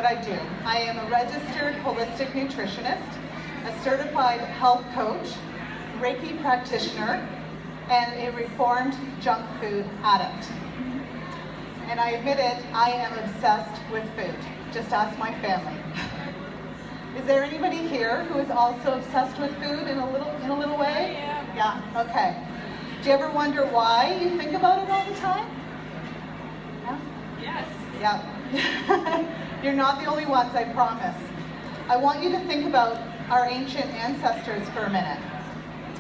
what I do. I am a registered holistic nutritionist, a certified health coach, Reiki practitioner, and a reformed junk food addict. And I admit it, I am obsessed with food. Just ask my family. Is there anybody here who is also obsessed with food in a little way? Yeah, okay. Do you ever wonder why you think about it all the time? Yes. Yeah. You're not the only ones, I promise. I want you to think about our ancient ancestors for a minute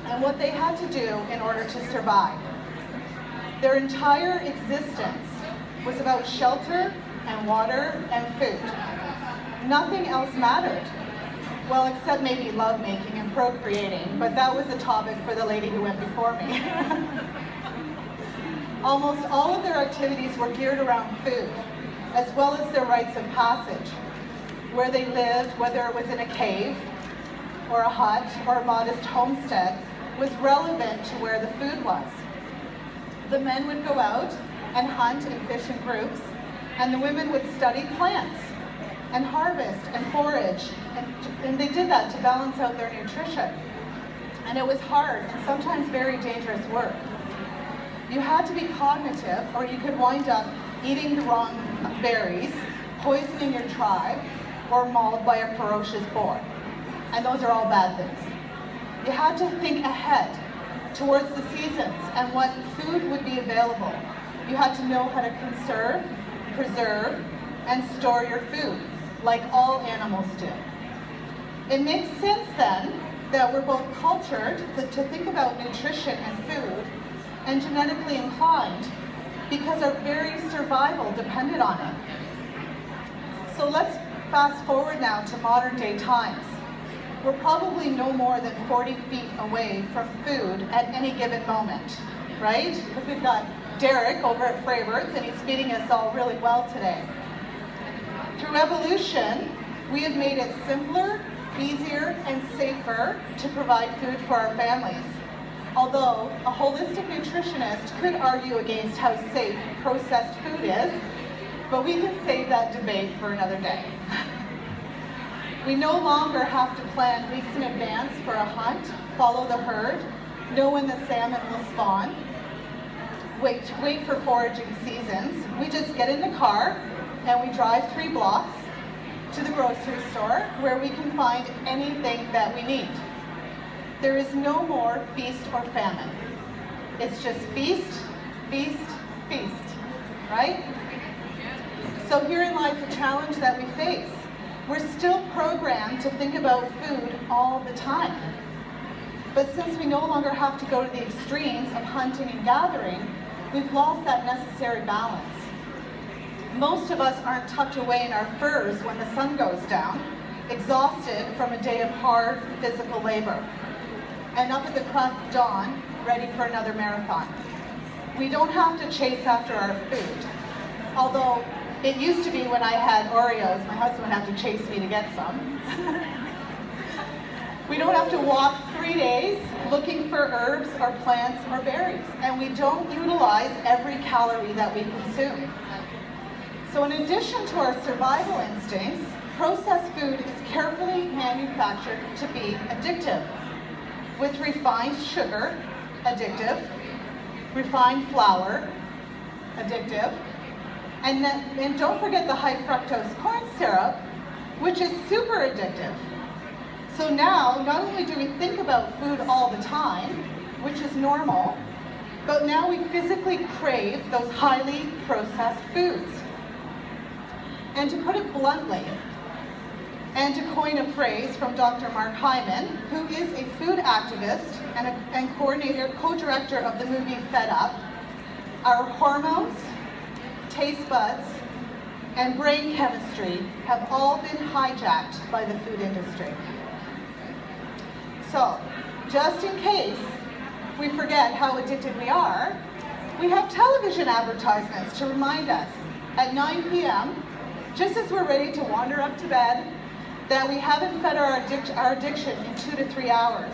and what they had to do in order to survive. Their entire existence was about shelter and water and food. Nothing else mattered. Well, except maybe lovemaking and procreating, but that was a topic for the lady who went before me. Almost all of their activities were geared around food, as well as their rites of passage. Where they lived, whether it was in a cave, or a hut, or a modest homestead, was relevant to where the food was. The men would go out and hunt and fish in groups, and the women would study plants, and harvest and forage, and they did that to balance out their nutrition. And it was hard and sometimes very dangerous work. You had to be cognitive, or you could wind up eating the wrong berries, poisoning your tribe, or mauled by a ferocious boar. And those are all bad things. You had to think ahead towards the seasons and what food would be available. You had to know how to conserve, preserve, and store your food, like all animals do. It makes sense then that we're both cultured to think about nutrition and food and genetically inclined because our very survival depended on it. So let's fast forward now to modern day times. We're probably no more than 40 feet away from food at any given moment, right? Because we've got Derek over at Freyberg's and he's feeding us all really well today. Through evolution, we have made it simpler, easier, and safer to provide food for our families. Although a holistic nutritionist could argue against how safe processed food is, but we can save that debate for another day. We no longer have to plan weeks in advance for a hunt, follow the herd, know when the salmon will spawn, wait for foraging seasons. We just get in the car and we drive 3 blocks to the grocery store where we can find anything that we need. There is no more feast or famine. It's just feast, feast, feast, right? So herein lies the challenge that we face. We're still programmed to think about food all the time. But since we no longer have to go to the extremes of hunting and gathering, we've lost that necessary balance. Most of us aren't tucked away in our furs when the sun goes down, exhausted from a day of hard physical labor, and up at the crack of dawn, ready for another marathon. We don't have to chase after our food. Although it used to be when I had Oreos, my husband would have to chase me to get some. We don't have to walk 3 days looking for herbs or plants or berries, and we don't utilize every calorie that we consume. So in addition to our survival instincts, processed food is carefully manufactured to be addictive, with refined sugar, addictive, refined flour, addictive, and don't forget the high fructose corn syrup, which is super addictive. So now, not only do we think about food all the time, which is normal, but now we physically crave those highly processed foods. And to put it bluntly, and to coin a phrase from Dr. Mark Hyman, who is a food activist and co-director of the movie Fed Up, our hormones, taste buds, and brain chemistry have all been hijacked by the food industry. So, just in case we forget how addicted we are, we have television advertisements to remind us at 9 p.m., just as we're ready to wander up to bed, that we haven't fed our addiction in 2 to 3 hours.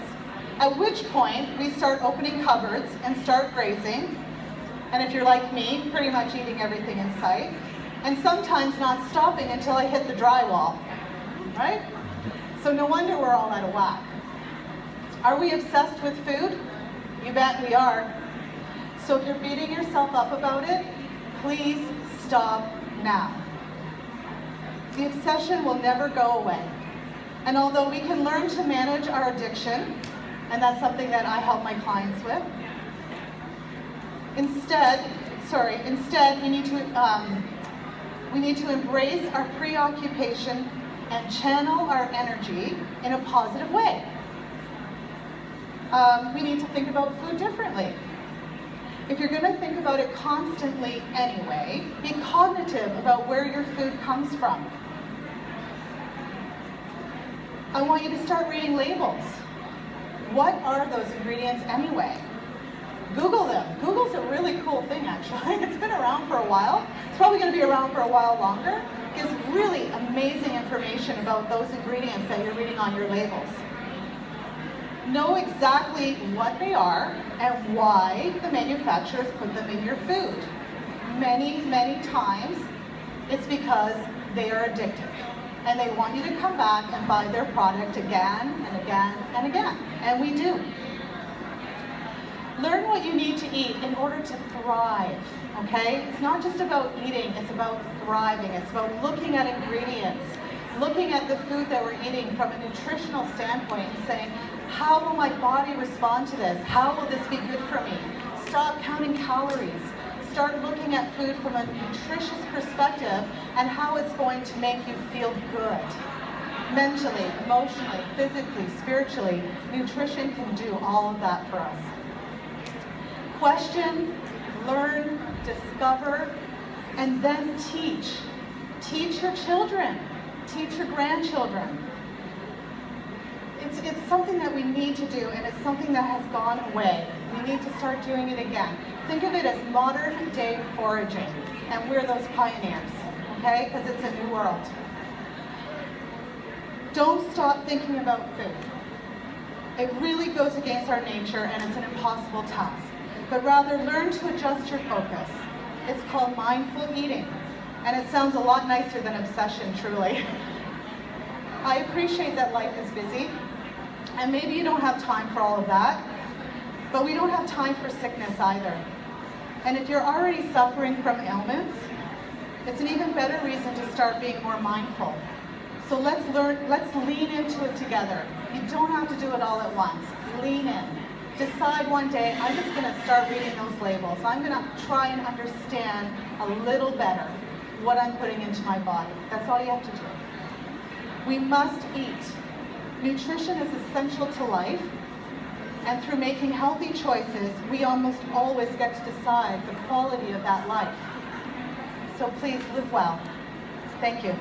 At which point, we start opening cupboards and start grazing, and if you're like me, pretty much eating everything in sight. and sometimes not stopping until I hit the drywall, right? So no wonder we're all out of whack. Are we obsessed with food? You bet we are. So if you're beating yourself up about it, please stop now. The obsession will never go away. And although we can learn to manage our addiction, and that's something that I help my clients with, instead we need to embrace our preoccupation and channel our energy in a positive way. We need to think about food differently. If you're going to think about it constantly anyway, be cognitive about where your food comes from. I want you to start reading labels. What are those ingredients anyway? Google them. Google's a really cool thing, actually. It's been around for a while. It's probably going to be around for a while longer. It gives really amazing information about those ingredients that you're reading on your labels. Know exactly what they are and why the manufacturers put them in your food. Many, many times, it's because they are addictive. And they want you to come back and buy their product again and again and again. And we do. Learn what you need to eat in order to thrive, okay? It's not just about eating, it's about thriving. It's about looking at ingredients, looking at the food that we're eating from a nutritional standpoint and saying, how will my body respond to this? How will this be good for me? Stop counting calories. Start looking at food from a nutritious perspective and how it's going to make you feel good. Mentally, emotionally, physically, spiritually, nutrition can do all of that for us. Question, learn, discover, and then teach. Teach your children. Teach your grandchildren. It's something that we need to do, and it's something that has gone away. We need to start doing it again. Think of it as modern day foraging, and we're those pioneers, okay? Because it's a new world. Don't stop thinking about food. It really goes against our nature, and it's an impossible task. But rather learn to adjust your focus. It's called mindful eating, and it sounds a lot nicer than obsession, truly. I appreciate that life is busy, and maybe you don't have time for all of that, but we don't have time for sickness either. And if you're already suffering from ailments, it's an even better reason to start being more mindful. So let's lean into it together. You don't have to do it all at once. Lean in. Decide one day, I'm just going to start reading those labels. I'm going to try and understand a little better what I'm putting into my body. That's all you have to do. We must eat. Nutrition is essential to life, and through making healthy choices, we almost always get to decide the quality of that life. So please live well. Thank you.